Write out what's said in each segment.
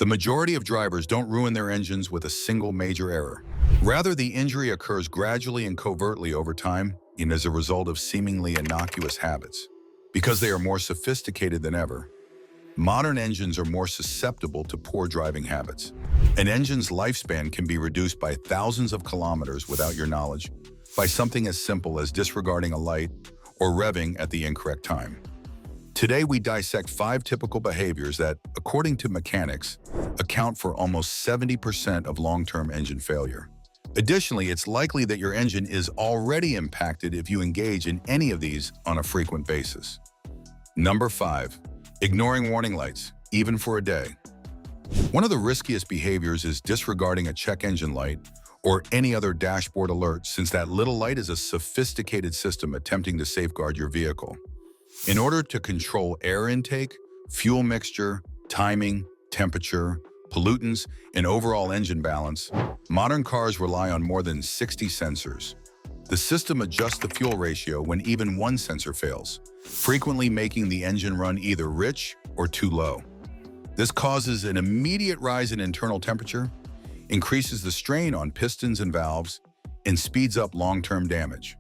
The majority of drivers don't ruin their engines with a single major error. Rather, the injury occurs gradually and covertly over time and as a result of seemingly innocuous habits. Because they are more sophisticated than ever, modern engines are more susceptible to poor driving habits. An engine's lifespan can be reduced by thousands of kilometers without your knowledge by something as simple as disregarding a light or revving at the incorrect time. Today, we dissect 5 typical behaviors that, according to mechanics, account for almost 70% of long-term engine failure. Additionally, it's likely that your engine is already impacted if you engage in any of these on a frequent basis. Number 5. Ignoring warning lights, even for a day. One of the riskiest behaviors is disregarding a check engine light or any other dashboard alert, since that little light is a sophisticated system attempting to safeguard your vehicle. In order to control air intake, fuel mixture, timing, temperature, pollutants, and overall engine balance, modern cars rely on more than 60 sensors. The system adjusts the fuel ratio when even one sensor fails, frequently making the engine run either rich or too low. This causes an immediate rise in internal temperature, increases the strain on pistons and valves, and speeds up long-term damage.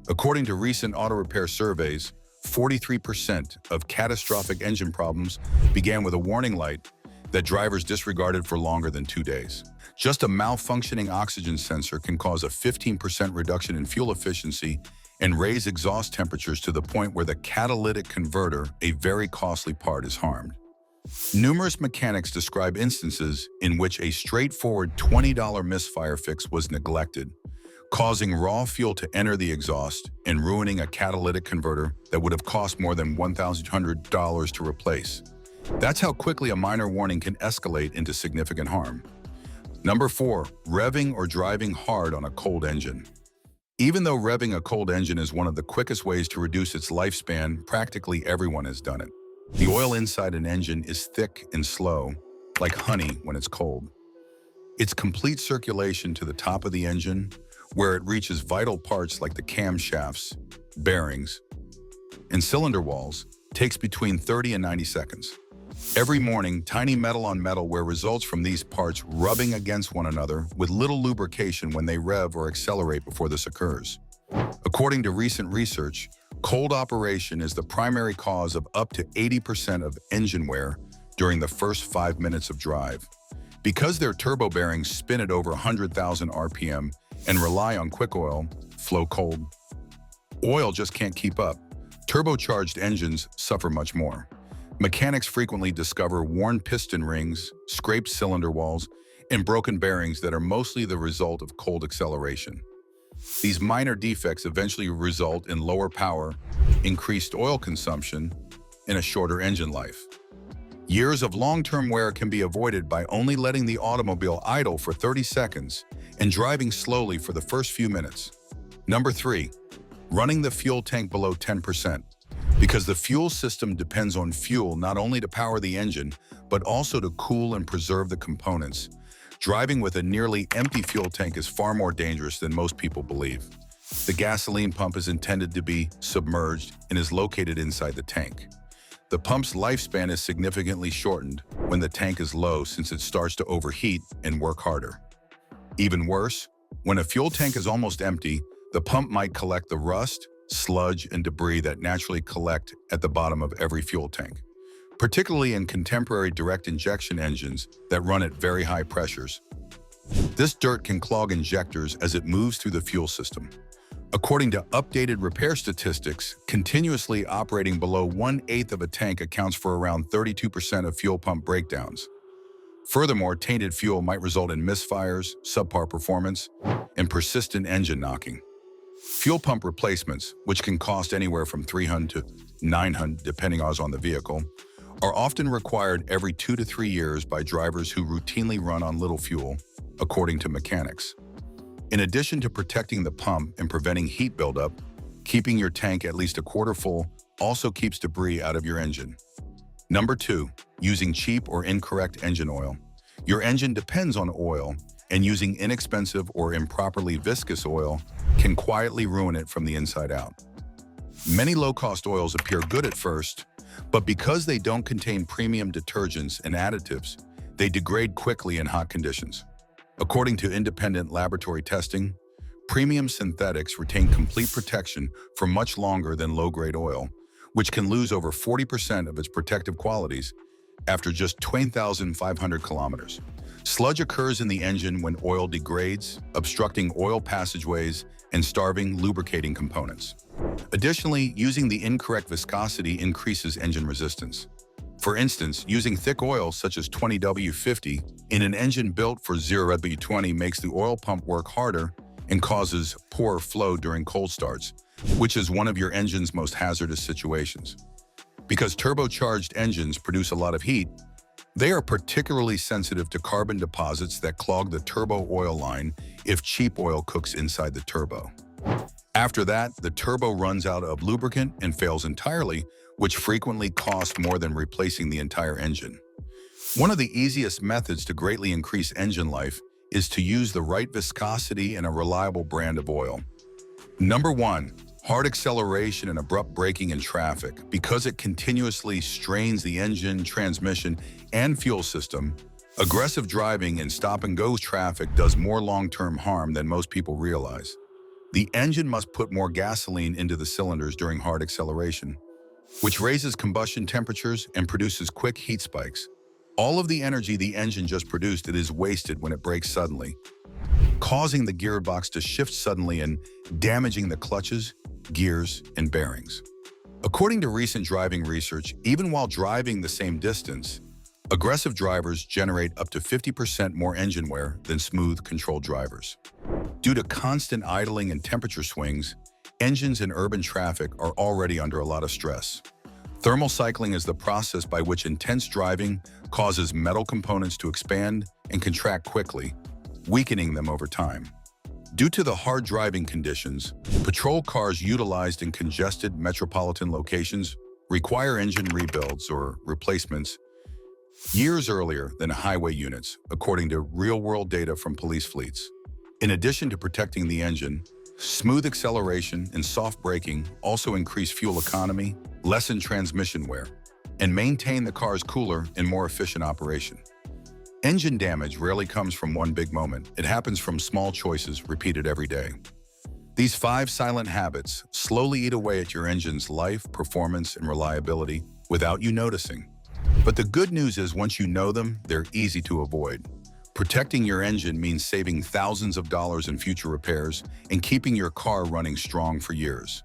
According to recent auto repair surveys, 43% of catastrophic engine problems began with a warning light that drivers disregarded for longer than 2 days. Just a malfunctioning oxygen sensor can cause a 15% reduction in fuel efficiency and raise exhaust temperatures to the point where the catalytic converter, a very costly part, is harmed. Numerous mechanics describe instances in which a straightforward $20 misfire fix was neglected, causing raw fuel to enter the exhaust and ruining a catalytic converter that would have cost more than $1,100 to replace. That's how quickly a minor warning can escalate into significant harm. Number 4, revving or driving hard on a cold engine. Even though revving a cold engine is one of the quickest ways to reduce its lifespan, practically everyone has done it. The oil inside an engine is thick and slow, like honey when it's cold. Its complete circulation to the top of the engine, where it reaches vital parts like the camshafts, bearings, and cylinder walls, takes between 30 and 90 seconds. Every morning, tiny metal-on-metal wear results from these parts rubbing against one another with little lubrication when they rev or accelerate before this occurs. According to recent research, cold operation is the primary cause of up to 80% of engine wear during the first 5 minutes of drive. Because their turbo bearings spin at over 100,000 RPM and rely on quick oil, flow cold, oil just can't keep up. Turbocharged engines suffer much more. Mechanics frequently discover worn piston rings, scraped cylinder walls, and broken bearings that are mostly the result of cold acceleration. These minor defects eventually result in lower power, increased oil consumption, and a shorter engine life. Years of long-term wear can be avoided by only letting the automobile idle for 30 seconds and driving slowly for the first few minutes. Number 3, running the fuel tank below 10%. Because the fuel system depends on fuel not only to power the engine, but also to cool and preserve the components. Driving with a nearly empty fuel tank is far more dangerous than most people believe. The gasoline pump is intended to be submerged and is located inside the tank. The pump's lifespan is significantly shortened when the tank is low, since it starts to overheat and work harder. Even worse, when a fuel tank is almost empty, the pump might collect the rust, sludge, and debris that naturally collect at the bottom of every fuel tank, particularly in contemporary direct injection engines that run at very high pressures. This dirt can clog injectors as it moves through the fuel system. According to updated repair statistics, continuously operating below 1/8 of a tank accounts for around 32% of fuel pump breakdowns. Furthermore, tainted fuel might result in misfires, subpar performance, and persistent engine knocking. Fuel pump replacements, which can cost anywhere from $300 to $900 depending on the vehicle, are often required every 2 to 3 years by drivers who routinely run on little fuel, according to mechanics. In addition to protecting the pump and preventing heat buildup, keeping your tank at least a quarter full also keeps debris out of your engine. Number 2, using cheap or incorrect engine oil. Your engine depends on oil, and using inexpensive or improperly viscous oil can quietly ruin it from the inside out. Many low-cost oils appear good at first, but because they don't contain premium detergents and additives, They degrade quickly in hot conditions. According to independent laboratory testing, premium synthetics retain complete protection for much longer than low-grade oil, which can lose over 40% of its protective qualities after just 20,500 kilometers. Sludge occurs in the engine when oil degrades, obstructing oil passageways and starving lubricating components. Additionally, using the incorrect viscosity increases engine resistance. For instance, using thick oil such as 20W50 in an engine built for 0W20 makes the oil pump work harder and causes poor flow during cold starts, which is one of your engine's most hazardous situations. Because turbocharged engines produce a lot of heat, they are particularly sensitive to carbon deposits that clog the turbo oil line if cheap oil cooks inside the turbo. After that, the turbo runs out of lubricant and fails entirely, which frequently costs more than replacing the entire engine. One of the easiest methods to greatly increase engine life is to use the right viscosity and a reliable brand of oil. Number 1. Hard acceleration and abrupt braking in traffic. Because it continuously strains the engine, transmission, and fuel system, aggressive driving in stop-and-go traffic does more long-term harm than most people realize. The engine must put more gasoline into the cylinders during hard acceleration, which raises combustion temperatures and produces quick heat spikes. All of the energy the engine just produced is wasted when it brakes suddenly, causing the gearbox to shift suddenly and damaging the clutches, gears, and bearings. According to recent driving research, even while driving the same distance, aggressive drivers generate up to 50% more engine wear than smooth, controlled drivers. Due to constant idling and temperature swings, engines in urban traffic are already under a lot of stress. Thermal cycling is the process by which intense driving causes metal components to expand and contract quickly, weakening them over time. Due to the hard driving conditions, patrol cars utilized in congested metropolitan locations require engine rebuilds or replacements years earlier than highway units, according to real-world data from police fleets. In addition to protecting the engine, smooth acceleration and soft braking also increase fuel economy, lessen transmission wear, and maintain the car's cooler and more efficient operation. Engine damage rarely comes from one big moment. It happens from small choices repeated every day. These 5 silent habits slowly eat away at your engine's life, performance, and reliability without you noticing. But the good news is once you know them, they're easy to avoid. Protecting your engine means saving thousands of dollars in future repairs and keeping your car running strong for years.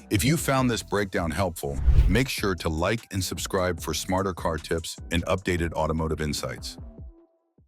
If you found this breakdown helpful, make sure to like and subscribe for smarter car tips and updated automotive insights.